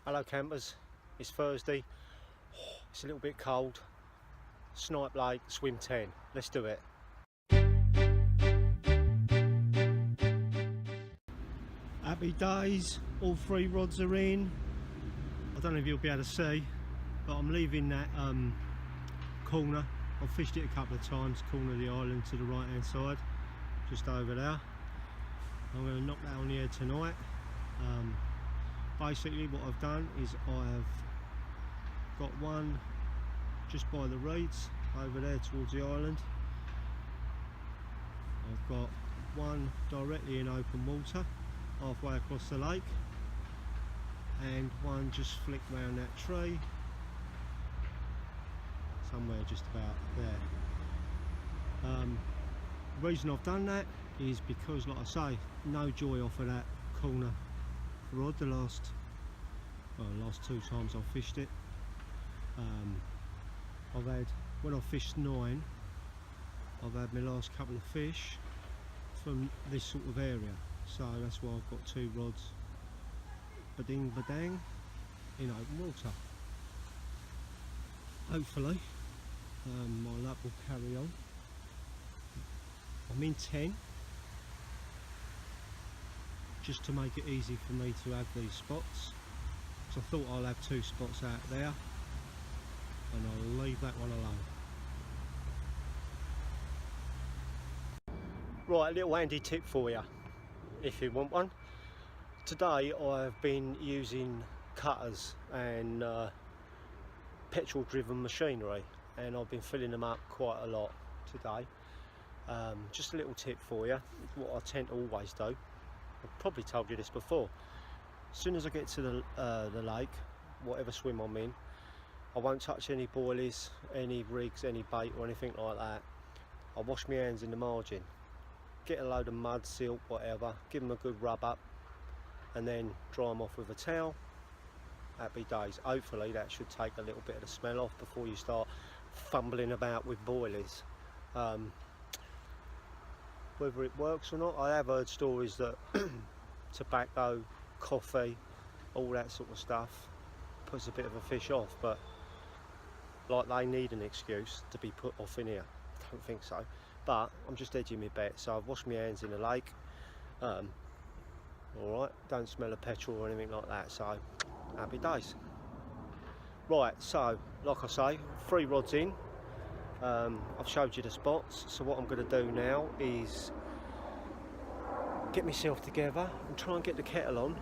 Hello campers, it's Thursday, it's a little bit cold. Snipe Lake, swim 10, let's do it. Happy days, all 3 rods are in. I don't know if you'll be able to see, but I'm leaving that corner. I've fished it a couple of times, corner of the island to the right hand side, just over there. I'm going to knock that on the head tonight. Basically what I've done is I have got one just by the reeds over there towards the island. I've got one directly in open water halfway across the lake, and one just flicked round that tree somewhere just about there. The reason I've done that is because, like I say, no joy off of that corner rod the last 2 times I've fished it. I've had, when I fished 9, I've had my last couple of fish from this sort of area, so that's why I've got 2 rods bading badang in open water. Hopefully my luck will carry on. I'm in 10 just to make it easy for me to have these spots, so I thought I'll have 2 spots out there and I'll leave that one alone. Right, a little handy tip for you if you want one. Today I've been using cutters and petrol driven machinery, and I've been filling them up quite a lot today. Just a little tip for you, what I tend to always do. I've probably told you this before. As soon as I get to the lake, whatever swim I'm in, I won't touch any boilies, any rigs, any bait or anything like that. I wash my hands in the margin, get a load of mud, silt, whatever, give them a good rub up, and then dry them off with a towel. Happy days. Hopefully that should take a little bit of the smell off before you start fumbling about with boilies. Whether it works or not, I have heard stories that tobacco, coffee, all that sort of stuff puts a bit of a fish off, but like they need an excuse to be put off in here. I don't think so, but I'm just edging my bet. So I've washed my hands in the lake. Alright, don't smell of petrol or anything like that, so happy days. Right, so like I say, 3 rods in. I've showed you the spots, so what I'm going to do now is get myself together and try and get the kettle on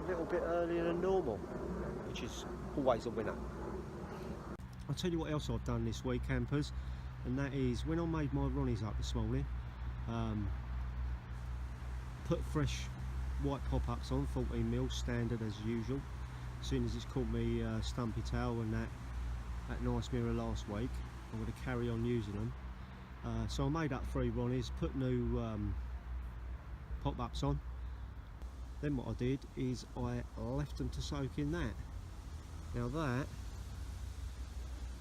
a little bit earlier than normal, which is always a winner. I'll tell you what else I've done this week, campers, and that is when I made my Ronnies up this morning, put fresh white pop-ups on, 14mm standard as usual. As soon as it's caught me stumpy tail and that nice mirror last week, I'm going to carry on using them. So I made up 3 Ronnies, put new pop-ups on. Then what I did is I left them to soak in that. Now that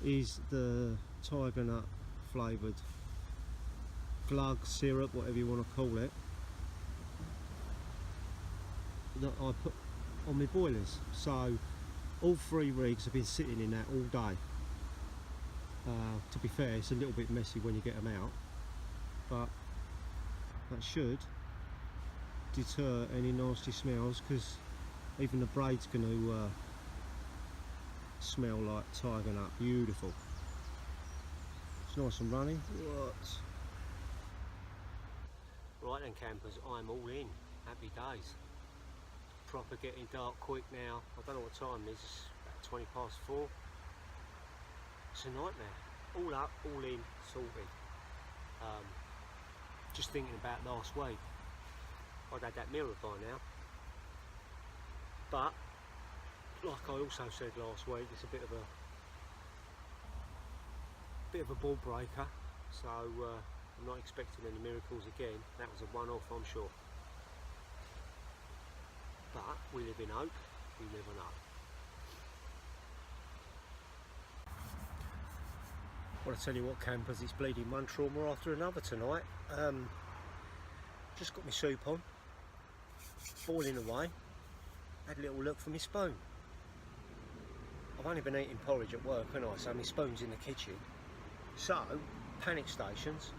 is the tiger nut flavoured glug syrup, whatever you want to call it, that I put on my boilers. So all 3 rigs have been sitting in that all day. To be fair, it's a little bit messy when you get them out, but that should deter any nasty smells, because even the braid's going to smell like tiger nut. Beautiful. It's nice and runny. What? Right then campers, I'm all in. Happy days. Proper getting dark quick now. I don't know what time it is, it's about 20 past 4. It's a nightmare. All up, all in, sorted. Just thinking about last week. I'd had that mirror by now. But, like I also said last week, it's a bit of a ball breaker. So I'm not expecting any miracles again. That was a one-off, I'm sure. But we live in hope, we never know. Well, I tell you what campers, it's bleeding one trauma after another tonight. Just got my soup on, boiling away, had a little look for my spoon. I've only been eating porridge at work, haven't I? So my spoon's in the kitchen. So, panic stations.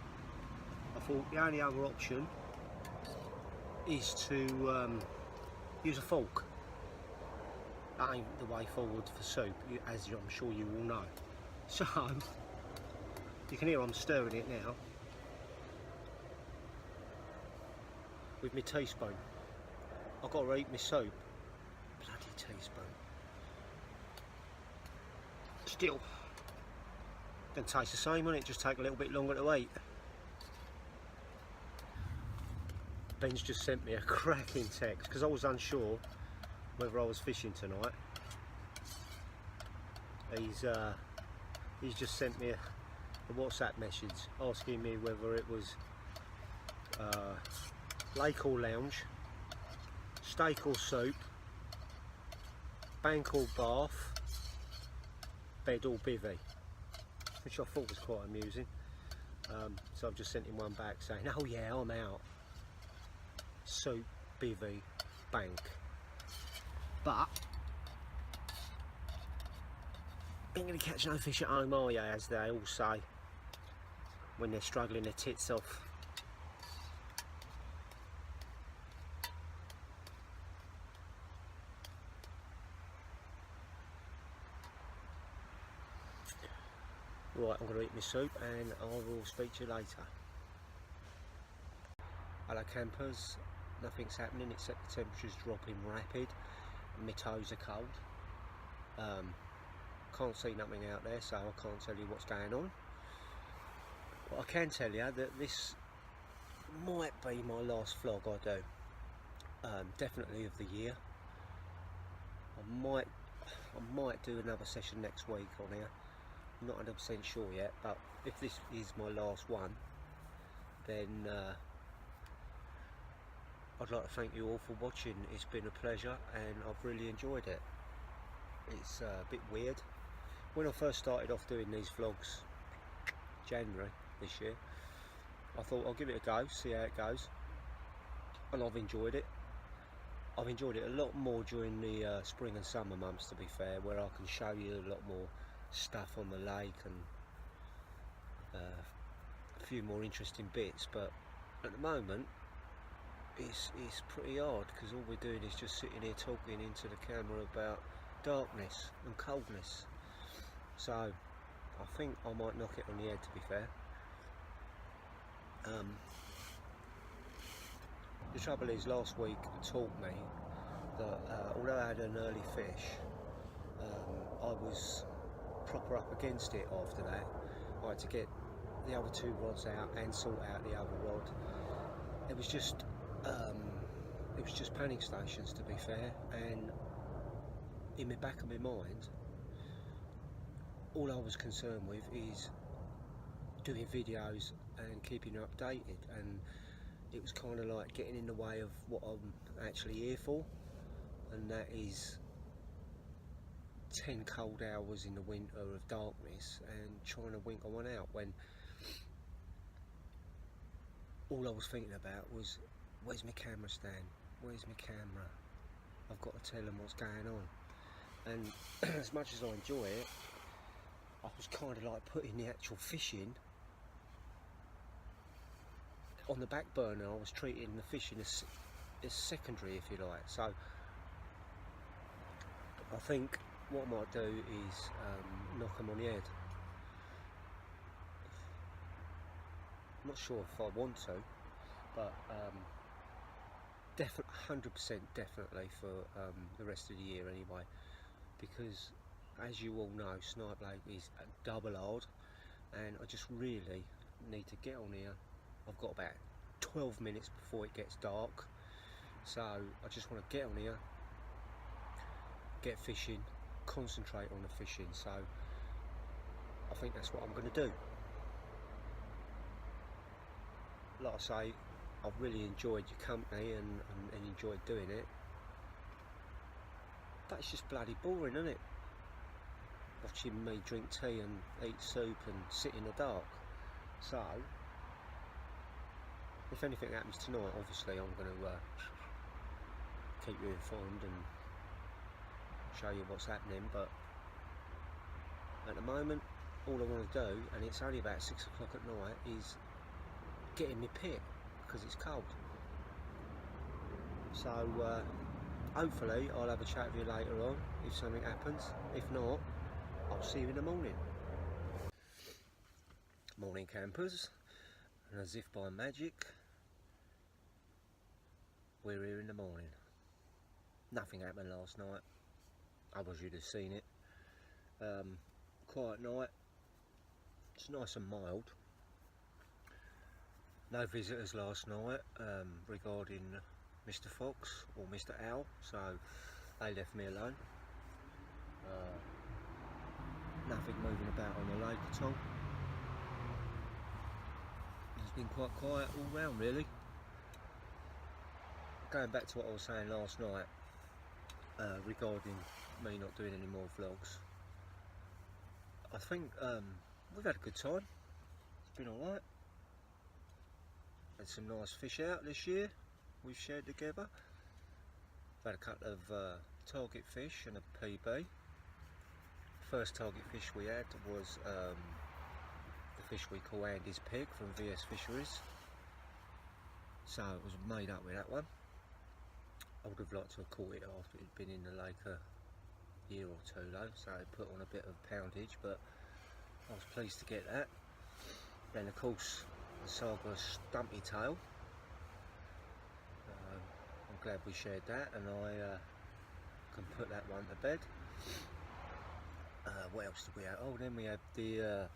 I thought the only other option is to use a fork. That ain't the way forward for soup, as I'm sure you all know. So, you can hear I'm stirring it now with my teaspoon. I've got to eat my soup. Bloody teaspoon. Still, don't taste the same, won't it? Just take a little bit longer to eat. Ben's just sent me a cracking text because I was unsure whether I was fishing tonight. He's just sent me a WhatsApp message asking me whether it was lake or lounge, steak or soup, bank or bath, bed or bivvy, which I thought was quite amusing. So I've just sent him one back saying, oh yeah, I'm out. Soup, bivvy, bank. But ain't gonna catch no fish at home, are you, as they all say when they're struggling their tits off. Right, I'm going to eat my soup and I will speak to you later. Hello campers, nothing's happening except the temperature's dropping rapid and my toes are cold. Can't see nothing out there, so I can't tell you what's going on. But I can tell you that this might be my last vlog I do. Definitely of the year. I might do another session next week on here. I'm not 100% sure yet, but if this is my last one, then I'd like to thank you all for watching. It's been a pleasure and I've really enjoyed it. It's a bit weird. When I first started off doing these vlogs, January this year, I thought I'll give it a go, see how it goes, and I've enjoyed it. I've enjoyed it a lot more during the spring and summer months, to be fair, where I can show you a lot more stuff on the lake and a few more interesting bits. But at the moment it's pretty hard because all we're doing is just sitting here talking into the camera about darkness and coldness. So I think I might knock it on the head, to be fair. The trouble is, last week taught me that although I had an early fish, I was proper up against it after that. I had to get the other two rods out and sort out the other rod. It was just panic stations, to be fair, and in the back of my mind all I was concerned with is doing videos and keeping you updated, and it was kind of like getting in the way of what I'm actually here for, and that is 10 cold hours in the winter of darkness and trying to winkle one out, when all I was thinking about was, where's my camera stand, where's my camera, I've got to tell them what's going on. And as much as I enjoy it, I was kind of like putting the actual fishing on the back burner. I was treating the fishing as secondary, if you like. So I think what I might do is knock them on the head. I'm not sure if I want to, but definitely 100% definitely for the rest of the year anyway, because as you all know, Snipe Lake is double hard and I just really need to get on here. I've got about 12 minutes before it gets dark, so I just want to get on here, get fishing, concentrate on the fishing. So I think that's what I'm going to do. Like I say, I've really enjoyed your company and enjoyed doing it, but it's just bloody boring, isn't it? Watching me drink tea and eat soup and sit in the dark. So if anything happens tonight, obviously I'm going to keep you informed and show you what's happening, but At the moment, all I want to do, and it's only about 6 o'clock at night, is get in my pit because it's cold. So hopefully I'll have a chat with you later on if something happens. If not, I'll see you in the morning. Morning campers, and as if by magic, we're here in the morning. Nothing happened last night, otherwise you'd have seen it. Quiet night, it's nice and mild. No visitors last night regarding Mr. Fox or Mr. Owl, so they left me alone. Nothing moving about on the lake at all. It's been quite quiet all round really. Going back to what I was saying last night regarding me not doing any more vlogs, I think we've had a good time. It's been alright. Had some nice fish out this year we've shared together. We've had a couple of target fish and a PB. First target fish we had was the fish we call Andy's Pig from VS Fisheries. So it was made up with that one. I would have liked to have caught it after it had been in the lake a year or two though, so it put on a bit of poundage, but I was pleased to get that. Then of course the Saga Stumpy Tail. I'm glad we shared that, and I can put that one to bed. What else did we have? Oh, then we had the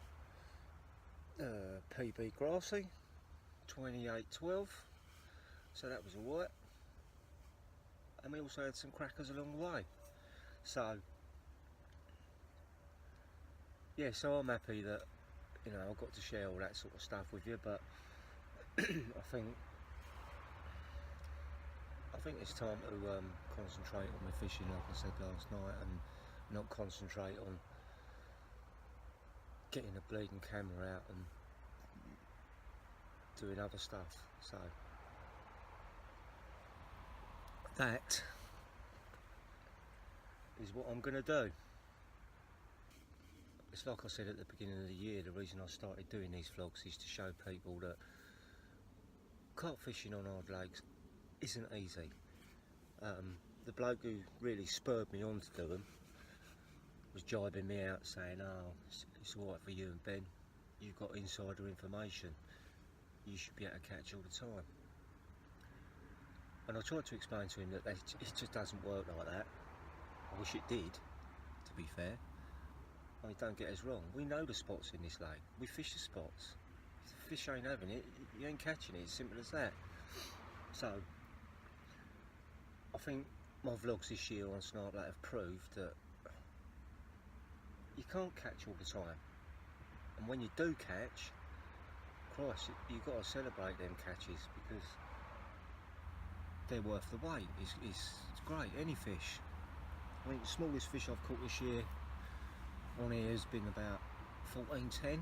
PB Grassy 2812, so that was alright. And we also had some crackers along the way. So yeah, so I'm happy that, you know, I've got to share all that sort of stuff with you, but I think it's time to concentrate on my fishing, like I said last night, and not concentrate on getting a bleeding camera out and doing other stuff. So that is what I'm going to do. It's like I said at the beginning of the year, the reason I started doing these vlogs is to show people that carp fishing on hard lakes isn't easy. The bloke who really spurred me on to do them was jibing me out, saying, oh, it's alright for you and Ben, you've got insider information, you should be able to catch all the time. And I tried to explain to him that it just doesn't work like that. I wish it did, to be fair. I mean, don't get us wrong, we know the spots in this lake, we fish the spots. If the fish ain't having it, you ain't catching it, it's simple as that. So I think my vlogs this year on Snipe Lake have proved that you can't catch all the time, and when you do catch, Christ, you've got to celebrate them catches, because they're worth the wait. It's great, any fish. I think the smallest fish I've caught this year on here has been about 14-10,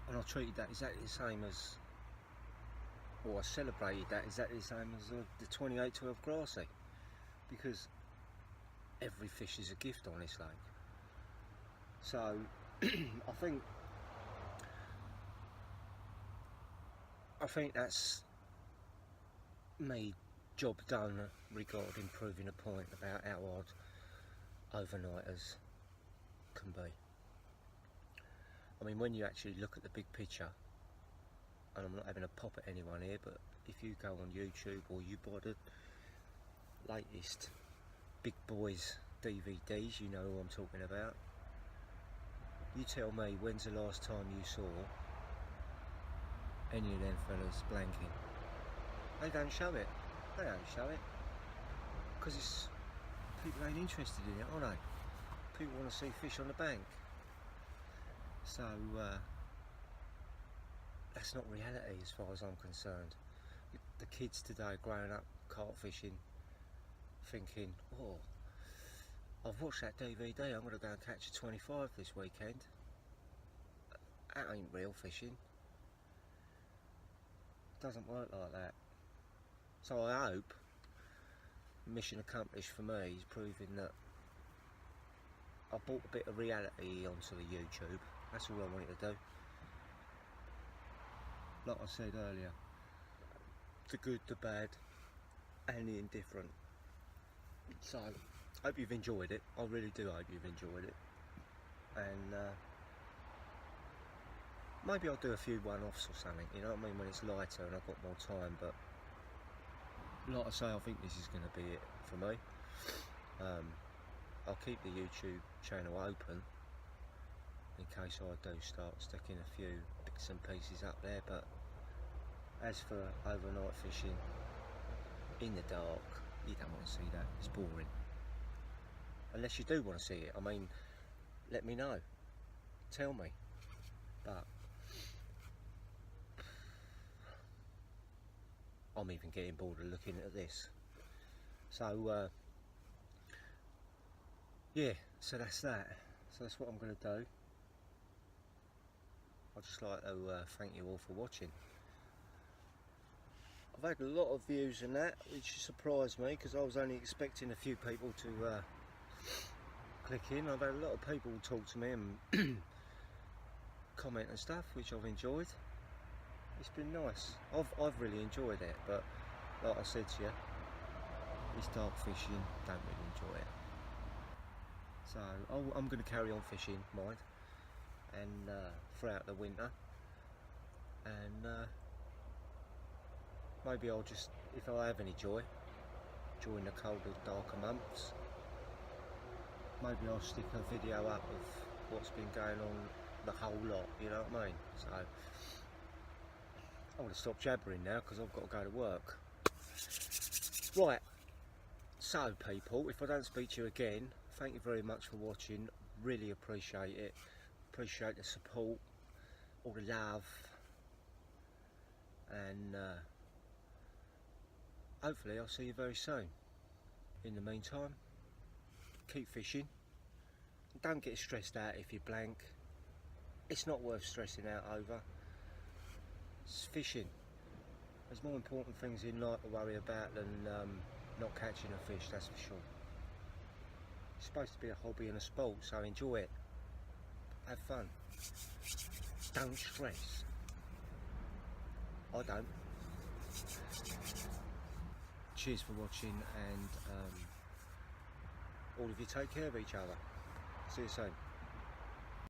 and I treated that exactly the same as, or I celebrated that exactly the same as the 2812 Grassy, because every fish is a gift on this lake. So I think that's me job done regarding proving a point about how hard overnighters can be. I mean, when you actually look at the big picture, and I'm not having a pop at anyone here, but if you go on YouTube or you buy the latest Big Boys DVDs, you know who I'm talking about. You tell me, when's the last time you saw any of them fellas blanking? They don't show it. They don't show it because people ain't interested in it, are they? People want to see fish on the bank. So that's not reality as far as I'm concerned. The kids today growing up carp fishing, thinking, oh, I've watched that DVD, I'm going to go and catch a 25 this weekend. That ain't real fishing. Doesn't work like that. So I hope, mission accomplished for me, is proving that I brought a bit of reality onto the YouTube. That's all I wanted to do. Like I said earlier, the good, the bad, and the indifferent. So, I hope you've enjoyed it. I really do hope you've enjoyed it. And maybe I'll do a few one-offs or something, you know what I mean, when it's lighter and I've got more time. But like I say, I think this is going to be it for me. I'll keep the YouTube channel open in case I do start sticking a few bits and pieces up there, but as for overnight fishing in the dark, you don't want to see that. It's boring. Unless you do want to see it. I mean, let me know, tell me. But I'm even getting bored of looking at this. So yeah, so that's that. So that's what I'm going to do. I'd just like to thank you all for watching. I've had a lot of views in that, which surprised me because I was only expecting a few people to click in. I've had a lot of people talk to me and comment and stuff, which I've enjoyed. It's been nice. I've really enjoyed it, but like I said to you, this dark fishing, don't really enjoy it. So I'm going to carry on fishing, mind, and throughout the winter, and maybe I'll just, if I have any joy during the colder, darker months, maybe I'll stick a video up of what's been going on, the whole lot, you know what I mean? So I'm going to stop jabbering now because I've got to go to work. Right, so people, if I don't speak to you again, thank you very much for watching. Really appreciate it. Appreciate the support, all the love, and hopefully I'll see you very soon. In the meantime, keep fishing. Don't get stressed out if you're blank. It's not worth stressing out over. It's fishing. There's more important things in life to worry about than not catching a fish, that's for sure. It's supposed to be a hobby and a sport, so enjoy it. Have fun. Don't stress. I don't. Cheers for watching, and all of you take care of each other. See you soon.